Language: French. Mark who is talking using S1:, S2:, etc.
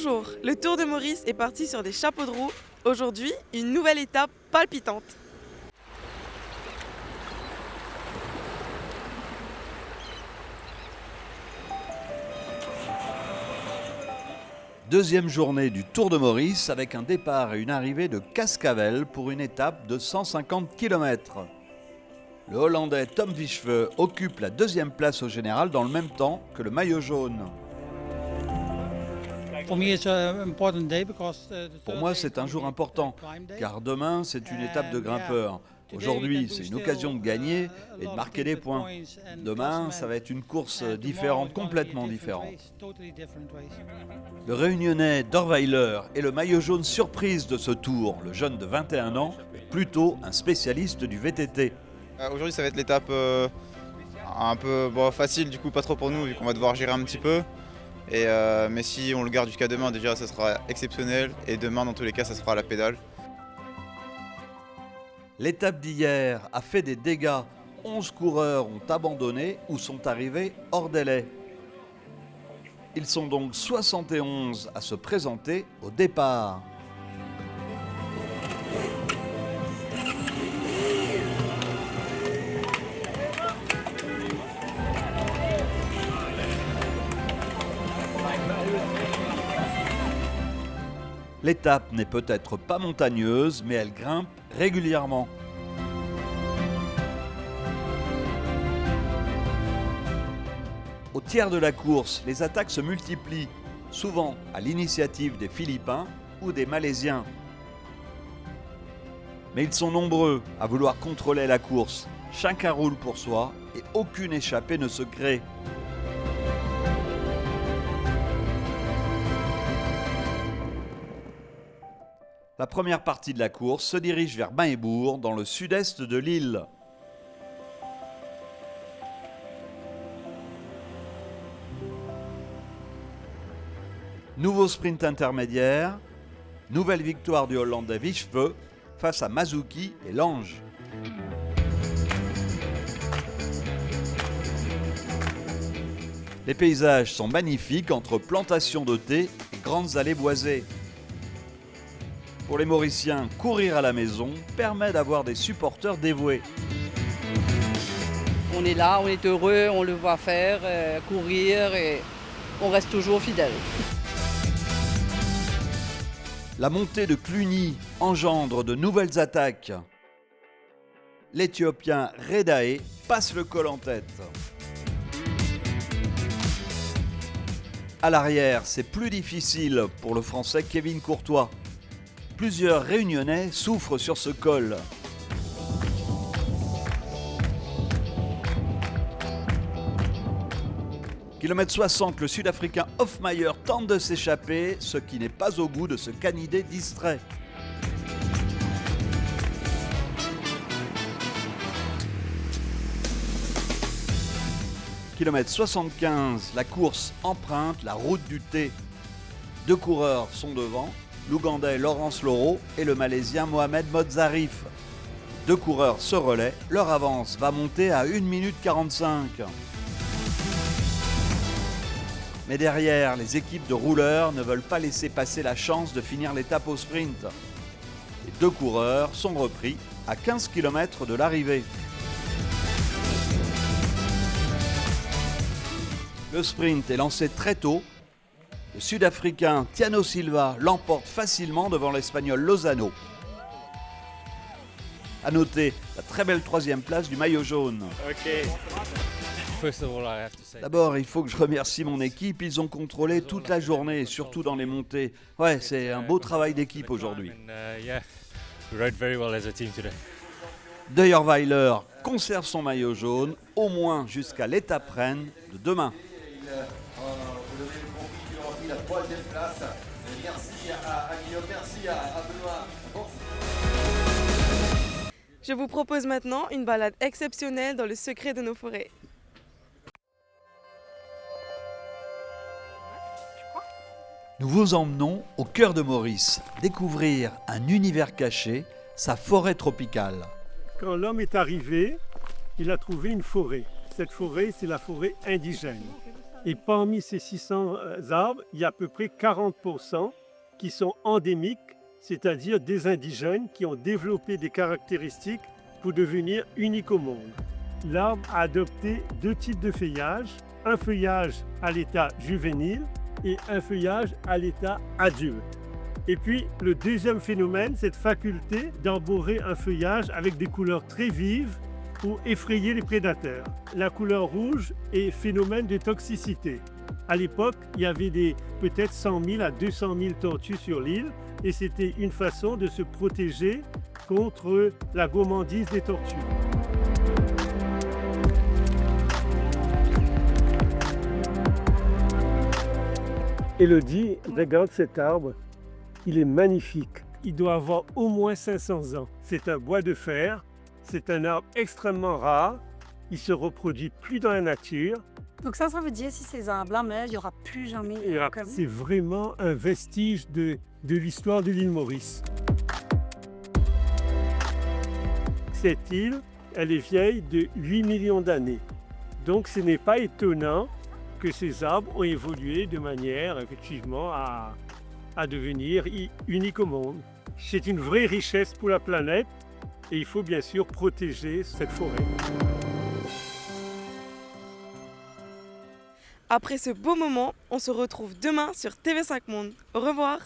S1: Bonjour, le Tour de Maurice est parti sur des chapeaux de roue. Aujourd'hui, une nouvelle étape palpitante.
S2: Deuxième journée du Tour de Maurice avec un départ et une arrivée de Cascavel pour une étape de 150 km. Le Hollandais Tom Wieschve occupe la deuxième place au général dans le même temps que le maillot jaune. Pour moi, c'est un jour important, car demain, c'est une étape de grimpeur. Aujourd'hui, c'est une occasion de gagner et de marquer des points. Demain, ça va être une course différente, complètement différente. Le Réunionnais Dorweiler est le maillot jaune surprise de ce tour. Le jeune de 21 ans est plutôt un spécialiste du VTT.
S3: Aujourd'hui, ça va être l'étape un peu facile, du coup pas trop pour nous, vu qu'on va devoir gérer un petit peu. Mais si on le garde jusqu'à demain, déjà, ça sera exceptionnel. Et demain, dans tous les cas, ça sera à la pédale.
S2: L'étape d'hier a fait des dégâts. 11 coureurs ont abandonné ou sont arrivés hors délai. Ils sont donc 71 à se présenter au départ. L'étape n'est peut-être pas montagneuse, mais elle grimpe régulièrement. Au tiers de la course, les attaques se multiplient, souvent à l'initiative des Philippins ou des Malaisiens. Mais ils sont nombreux à vouloir contrôler la course. Chacun roule pour soi et aucune échappée ne se crée. La première partie de la course se dirige vers Bain-et-Bourg, dans le sud-est de l'île. Nouveau sprint intermédiaire, nouvelle victoire du Hollandais Wieschve face à Mazuki et Lange. Les paysages sont magnifiques entre plantations de thé et grandes allées boisées. Pour les Mauriciens, courir à la maison permet d'avoir des supporters dévoués.
S4: On est là, on est heureux, on le voit faire, courir et on reste toujours fidèle.
S2: La montée de Cluny engendre de nouvelles attaques. L'Éthiopien Redae passe le col en tête. À l'arrière, c'est plus difficile pour le Français Kevin Courtois. Plusieurs Réunionnais souffrent sur ce col. Kilomètre 60, le Sud-Africain Hofmeyr tente de s'échapper, ce qui n'est pas au goût de ce canidé distrait. Kilomètre 75, la course emprunte la route du thé. Deux coureurs sont devant, l'Ougandais Laurence Loro et le Malaisien Mohamed Modzarif. Deux coureurs se relaient, leur avance va monter à 1 minute 45. Mais derrière, les équipes de rouleurs ne veulent pas laisser passer la chance de finir l'étape au sprint. Les deux coureurs sont repris à 15 km de l'arrivée. Le sprint est lancé très tôt. Le Sud-Africain Thiago Silva l'emporte facilement devant l'Espagnol Lozano. A noter la très belle troisième place du maillot jaune. D'abord, il faut que je remercie mon équipe. Ils ont contrôlé toute la journée, surtout dans les montées. Ouais, c'est un beau travail d'équipe aujourd'hui. Dorweiler conserve son maillot jaune, au moins jusqu'à l'étape reine de demain.
S5: La troisième place. Merci à Guillaume, merci à Benoît.
S1: Je vous propose maintenant une balade exceptionnelle dans le secret de nos forêts.
S2: Nous vous emmenons au cœur de Maurice, découvrir un univers caché, sa forêt tropicale.
S6: Quand l'homme est arrivé, il a trouvé une forêt. Cette forêt, c'est la forêt indigène. Et parmi ces 600 arbres, il y a à peu près 40% qui sont endémiques, c'est-à-dire des indigènes qui ont développé des caractéristiques pour devenir uniques au monde. L'arbre a adopté 2 types de feuillage, un feuillage à l'état juvénile et un feuillage à l'état adulte. Et puis le deuxième phénomène, cette faculté d'arborer un feuillage avec des couleurs très vives pour effrayer les prédateurs. La couleur rouge est phénomène de toxicité. À l'époque, il y avait peut-être 100 000 à 200 000 tortues sur l'île et c'était une façon de se protéger contre la gourmandise des tortues. Élodie, regarde cet arbre, il est magnifique. Il doit avoir au moins 500 ans. C'est un bois de fer, c'est un arbre extrêmement rare, il se reproduit plus dans la nature.
S7: Donc ça veut dire si ces arbres-là meurent, il n'y aura plus jamais...
S6: C'est vraiment un vestige de l'histoire de l'île Maurice. Cette île, elle est vieille de 8 millions d'années. Donc ce n'est pas étonnant que ces arbres ont évolué de manière effectivement à devenir uniques au monde. C'est une vraie richesse pour la planète et il faut bien sûr protéger cette forêt.
S1: Après ce beau moment, on se retrouve demain sur TV5 Monde. Au revoir!